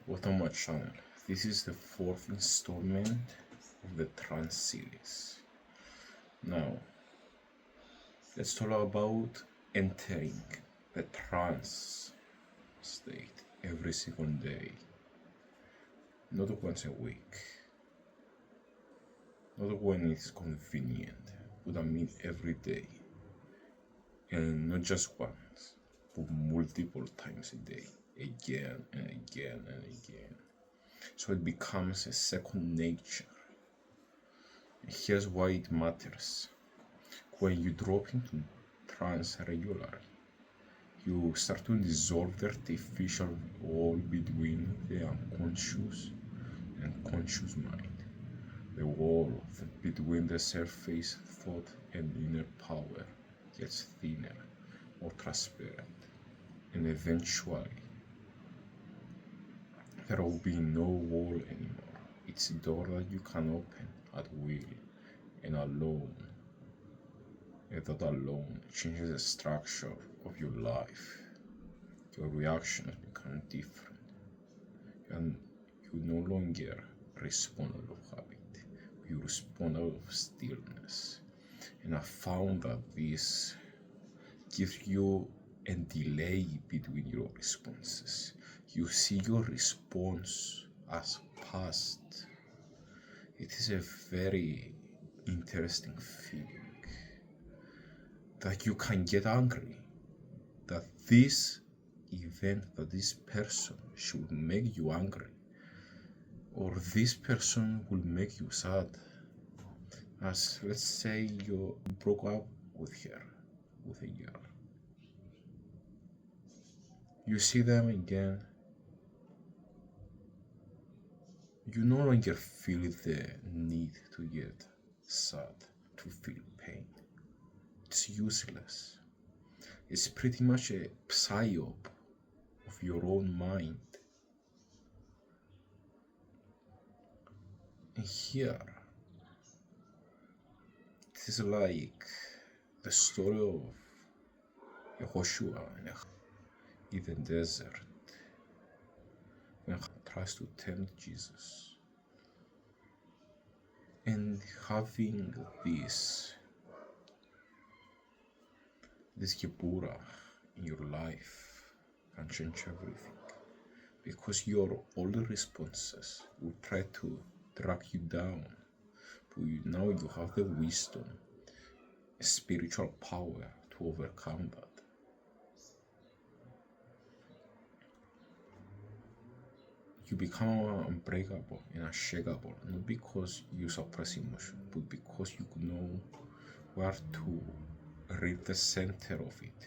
Welcome to my channel. This is the fourth installment of the trance series. Now, let's talk about entering the trance state every single day, not once a week, not when it's convenient, but I mean every day, and not just once, but multiple times a day, again and again and again. So it becomes a second nature. And here's why it matters. When you drop into trance regularly, you start to dissolve the artificial wall between the unconscious and conscious mind. The wall between the surface thought and inner power gets thinner, more transparent, and eventually there will be no wall anymore. It's a door that you can open at will and alone. And that alone changes the structure of your life. Your reactions become different. And you no longer respond out of habit. You respond out of stillness. And I found that this gives you a delay between your responses. You see your response as past. It is a very interesting feeling that you can get angry, that this event, that this person should make you angry, or this person will make you sad. As let's say you broke up with her, with a girl. You see them again, you no longer feel the need to get sad, to feel pain. It's useless. It's pretty much a psyop of your own mind. And here, it is like the story of Yehoshua in the desert when he tries to tempt Jesus. And having this Geburah in your life can change everything, because your older responses will try to drag you down, but now you have the wisdom, spiritual power to overcome that. You become unbreakable and unshakable, not because you suppress emotion, but because you know where to read the center of it.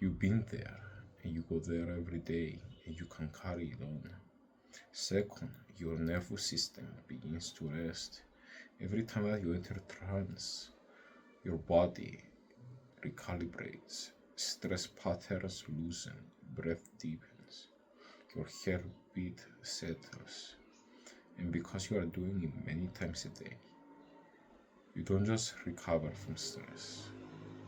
You've been there, and you go there every day, and you can carry it on. Second, your nervous system begins to rest. Every time that you enter trance, your body recalibrates, stress patterns loosen, breath deepens, your heartbeat settles. And because you are doing it many times a day, you don't just recover from stress,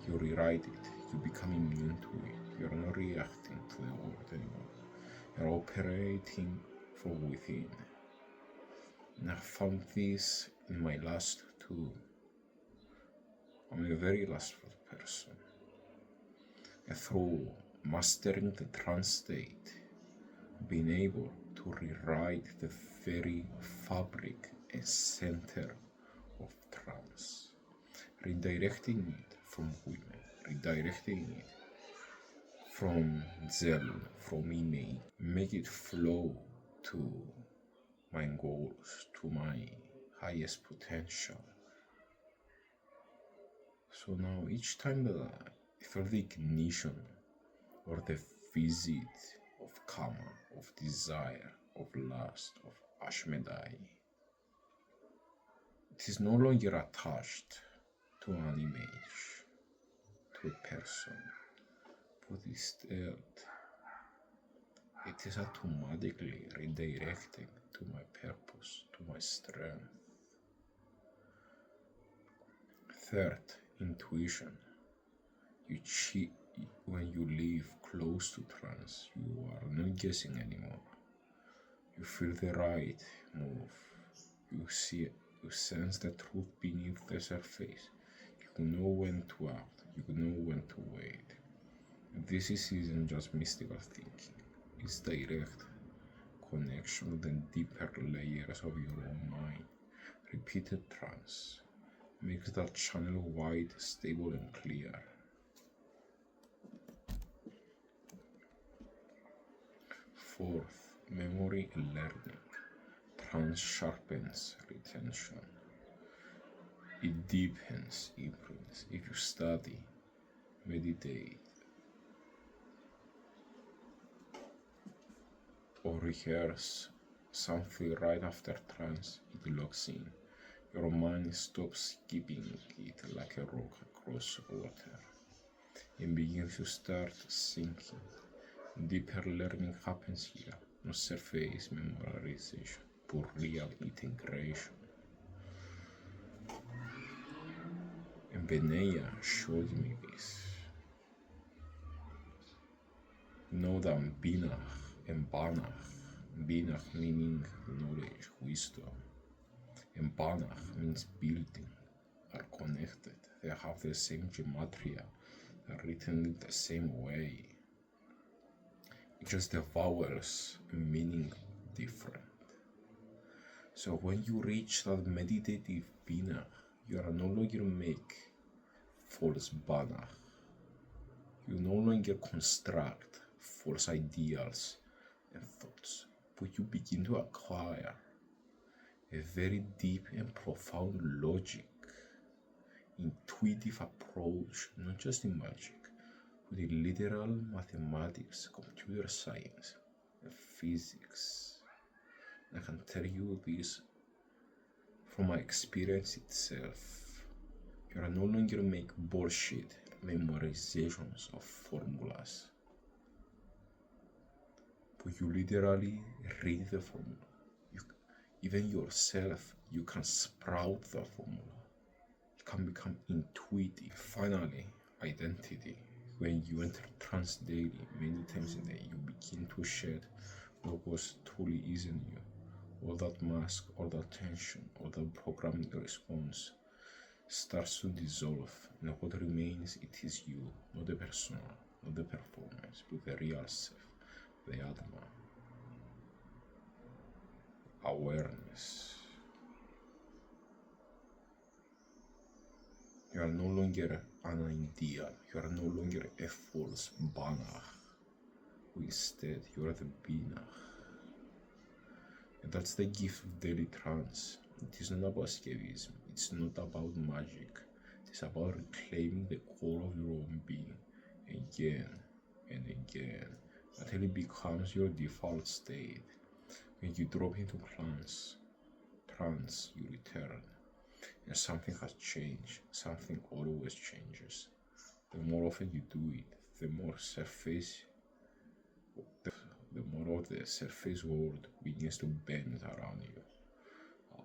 you rewrite it, you become immune to it. You're not reacting to the world anymore, you're operating from within. And I found this in my last two. I'm a very lustful person. And through mastering the trance state, being able to rewrite the very fabric and center of trance, redirecting it from women, redirecting it from zeal, from innate, make it flow to my goals, to my highest potential. So now each time that I feel the ignition or the visit of karma, of desire, of lust, of Ashmedai, it is no longer attached to an image, to a person, but instead it is automatically redirecting to my purpose, to my strength. Third, intuition. When you live close to trance, you are not guessing anymore. You feel the right move. You see, you sense the truth beneath the surface. You know when to act. You know when to wait. This isn't just mystical thinking. It's direct connection with the deeper layers of your own mind. Repeated trance makes that channel wide, stable, and clear. Fourth, memory and learning. Trance sharpens retention. It deepens imprints. If you study, meditate, or rehearse something right after trance, it locks in. Your mind stops skipping it like a rock across water and begins to start sinking. Deeper learning happens here, not surface memorization, but real integration. And Benaya showed me this. Know that Binach and Banach, Binach meaning knowledge, wisdom, and Banach means building, are connected. They have the same gematria, are written in the same way. It's just the vowels meaning different. So when you reach that meditative Binach, you are no longer make false Banach. You no longer construct false ideals and thoughts, but you begin to acquire a very deep and profound logic, intuitive approach, not just in magic, but in literal mathematics, computer science, and physics. I can tell you this from my experience itself. You are no longer make bullshit memorizations of formulas, but you literally read the formula. Even yourself, you can sprout the formula. It can become intuitive. Finally, identity. When you enter trance daily, many times a day, you begin to shed what was truly isn't you. All that mask, all that tension, all that programmed response starts to dissolve, and what remains, it is you, not the persona, not the performance, but the real self, the Atma. Awareness. You are no longer an ideal, you are no longer a false Banach. Instead, you are the Binach. And that's the gift of daily trance. It is not about escapism, it's not about magic. It is about reclaiming the core of your own being again and again until it becomes your default state. When you drop into trance, you return, and something has changed. Something always changes. The more often you do it, the more of the surface world begins to bend around you,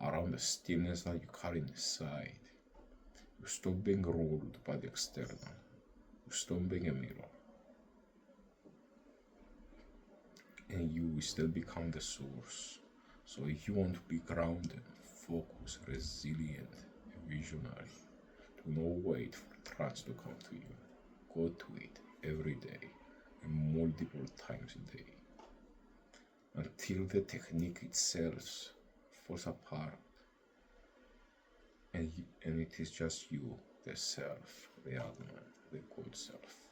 around the stillness that you carry inside. You stop being ruled by the external. You stop being a mirror. And you will still become the source. So if you want to be grounded, focused, resilient, and visionary, do not wait for trance to come to you. Go to it every day and multiple times a day until the technique itself falls apart and it is just you, the self, the Atman, the good self.